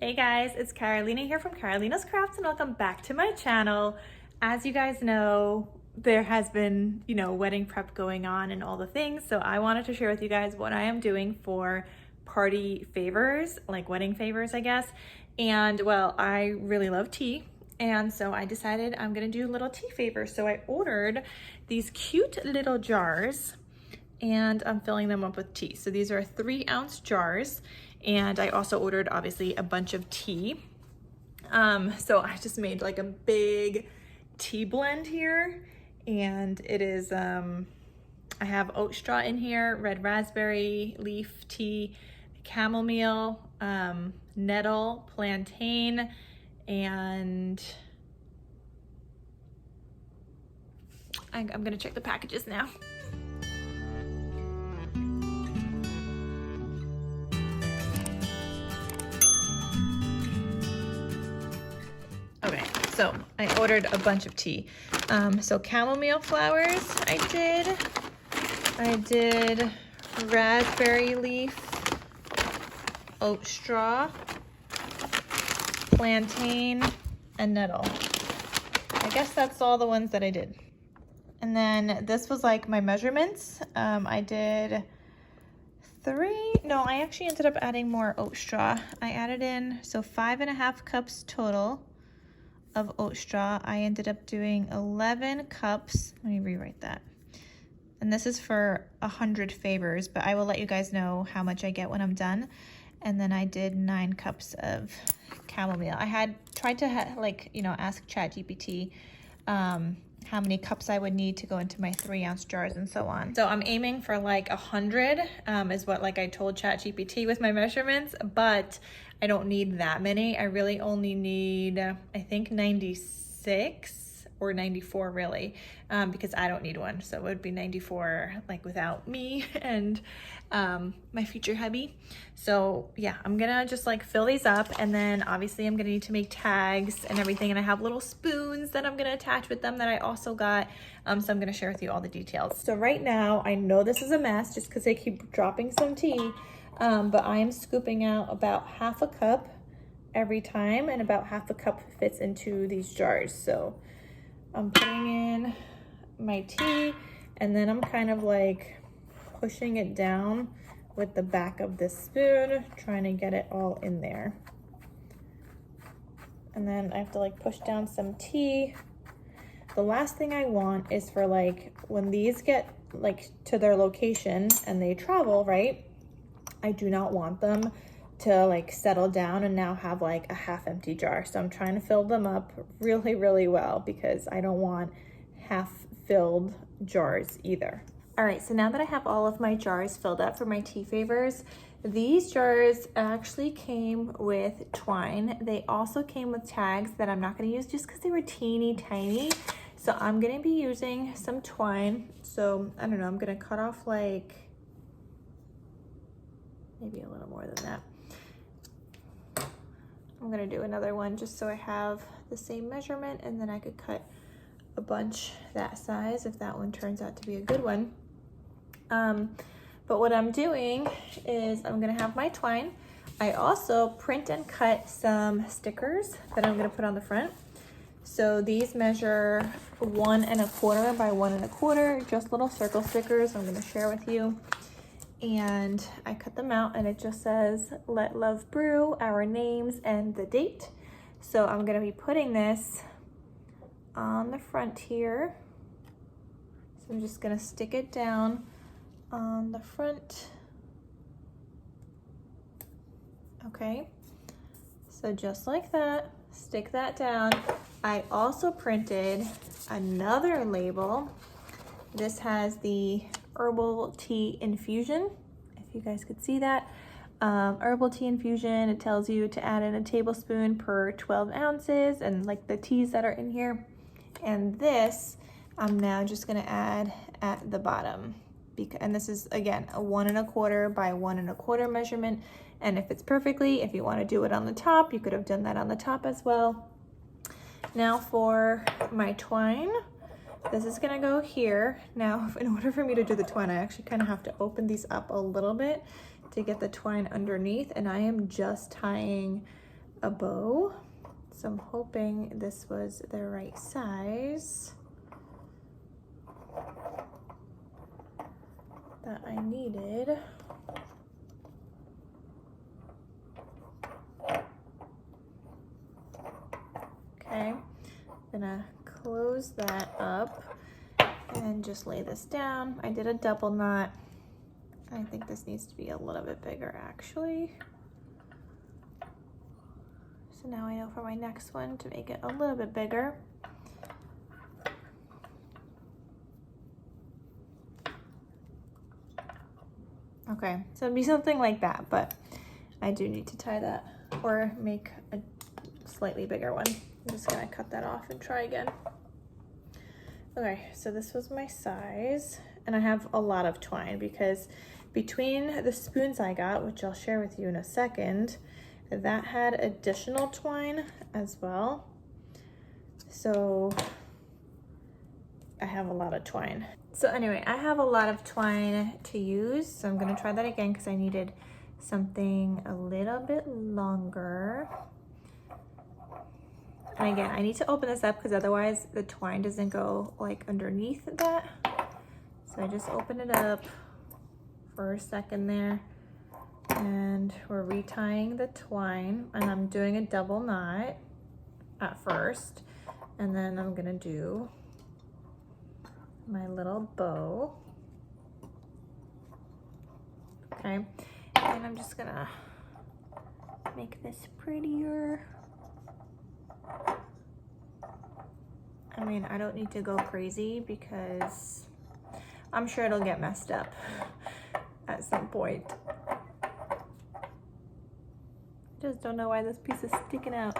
Hey guys, it's Carolina here from KarolinasKrafts and welcome back to my channel. As you guys know, there has been, wedding prep going on and all the things. So I wanted to share with you guys what I am doing for party favors, like wedding favors, I guess. And well, I really love tea. And so I decided I'm gonna do little tea favors. So I ordered these cute little jars and I'm filling them up with tea. So these are 3-ounce jars. And I also ordered obviously a bunch of tea. So I just made like a big tea blend here. And it is, I have oat straw in here, red raspberry leaf tea, chamomile, nettle, plantain, and I'm gonna check the packages now. Okay, so I ordered a bunch of tea. So chamomile flowers I did raspberry leaf, oat straw, plantain, and nettle. I guess that's all the ones that I did. And then this was like my measurements. I did I actually ended up adding more oat straw. I added in, so 5.5 cups total of oat straw. I ended up doing 11 cups. Let me rewrite that. And this is for 100 favors, but I will let you guys know how much I get when I'm done. And then I did 9 cups of chamomile. I had tried to ask ChatGPT how many cups I would need to go into my 3-ounce jars and so on. So I'm aiming for like 100 is what I told ChatGPT with my measurements, but I don't need that many. I really only need, I think 96 or 94 really, because I don't need one. So it would be 94 like without me and my future hubby. So yeah, I'm gonna just fill these up, and then obviously I'm gonna need to make tags and everything. And I have little spoons that I'm gonna attach with them that I also got. So I'm gonna share with you all the details. So right now, I know this is a mess just because I keep dropping some tea. But I am scooping out about 1/2 cup every time, and about 1/2 cup fits into these jars. So I'm putting in my tea, and then I'm kind of pushing it down with the back of this spoon, trying to get it all in there. And then I have to push down some tea. The last thing I want is for when these get to their location and they travel, right? I do not want them to settle down and now have a half empty jar. So I'm trying to fill them up really, really well because I don't want half filled jars either. All right, so now that I have all of my jars filled up for my tea favors, these jars actually came with twine. They also came with tags that I'm not gonna use just because they were teeny tiny. So I'm gonna be using some twine. So I don't know, I'm gonna cut off maybe a little more than that. I'm gonna do another one just so I have the same measurement, and then I could cut a bunch that size if that one turns out to be a good one. But what I'm doing is I'm gonna have my twine. I also print and cut some stickers that I'm gonna put on the front. So these measure 1 1/4 by 1 1/4, just little circle stickers I'm gonna share with you. And I cut them out, and it just says, "Let love brew," our names and the date. So I'm gonna be putting this on the front here. So I'm just gonna stick it down on the front. Okay, so just like that, stick that down. I also printed another label. This has the herbal tea infusion, if you guys could see that. Herbal tea infusion, it tells you to add in a tablespoon per 12 ounces and the teas that are in here. And this I'm now just gonna add at the bottom. And this is again a 1 1/4 by 1 1/4 measurement. And if it's perfectly, if you wanna do it on the top, you could have done that on the top as well. Now for my twine, this is gonna go here. Now, in order for me to do the twine, I actually kind of have to open these up a little bit to get the twine underneath, and I am just tying a bow. So I'm hoping this was the right size that I needed. Okay, I'm gonna close that up and just lay this down. I did a double knot. I think this needs to be a little bit bigger actually. So now I know for my next one to make it a little bit bigger. Okay, so it'd be something like that, but I do need to tie that or make a slightly bigger one. I'm just gonna cut that off and try again. Okay, so this was my size, and I have a lot of twine because between the spoons I got, which I'll share with you in a second, that had additional twine as well. So I have a lot of twine. So anyway, I have a lot of twine to use, so I'm gonna try that again because I needed something a little bit longer. And again, I need to open this up because otherwise the twine doesn't go like underneath that. So I just open it up for a second there, and we're retying the twine, and I'm doing a double knot at first, and then I'm gonna do my little bow. Okay, and I'm just gonna make this prettier. I mean, I don't need to go crazy because I'm sure it'll get messed up at some point. Just don't know why this piece is sticking out.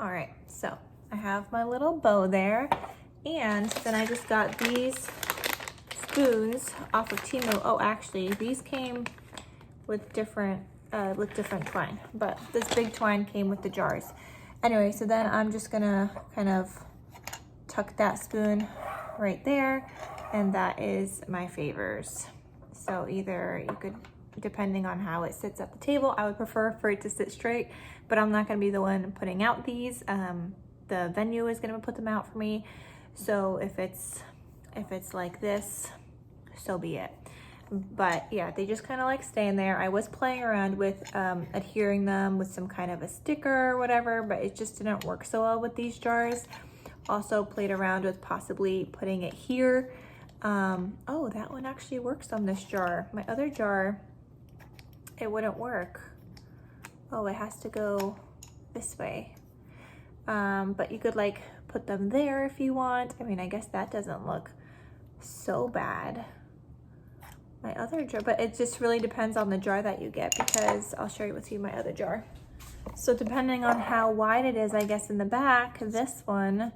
All right, so I have my little bow there, and then I just got these spoons off of Temu. Oh, actually, these came with different twine, but this big twine came with the jars. Anyway, so then I'm just gonna kind of tuck that spoon right there, and that is my favors. So either you could, depending on how it sits at the table, I would prefer for it to sit straight, but I'm not gonna be the one putting out these. The venue is gonna put them out for me. So if it's like this, so be it. But yeah, they just kind of like stay in there. I was playing around with adhering them with some kind of a sticker or whatever, but it just didn't work so well with these jars. Also played around with possibly putting it here. Oh, that one actually works on this jar. My other jar, it wouldn't work. Oh, it has to go this way. But you could like put them there if you want. I mean, I guess that doesn't look so bad. My other jar, but it just really depends on the jar that you get, because I'll share with you my other jar. So depending on how wide it is, I guess in the back, this one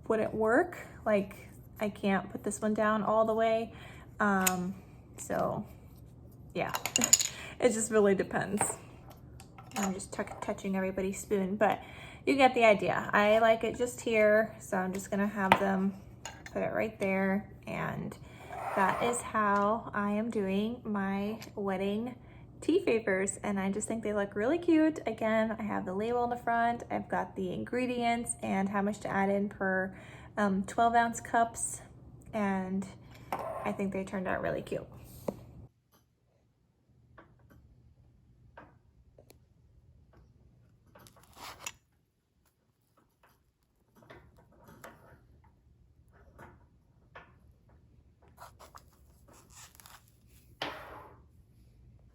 wouldn't work. Like I can't put this one down all the way. So yeah, it just really depends. I'm just touching everybody's spoon, but you get the idea. I like it just here, so I'm just gonna have them put it right there, and that is how I am doing my wedding tea favors, and I just think they look really cute. Again, I have the label on the front, I've got the ingredients and how much to add in per 12-ounce cups, and I think they turned out really cute.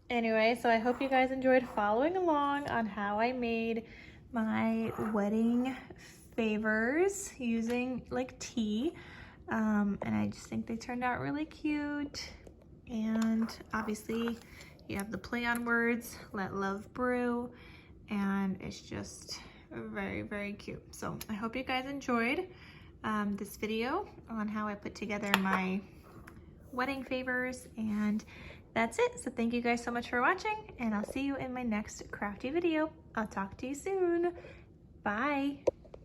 Anyway, so I hope you guys enjoyed following along on how I made my wedding favors using like tea. And I just think they turned out really cute. And obviously you have the play on words, let love brew, and it's just very, very cute. So I hope you guys enjoyed. this video on how I put together my wedding favors, and that's it. So thank you guys so much for watching, and I'll see you in my next crafty video. I'll talk to you soon. Bye.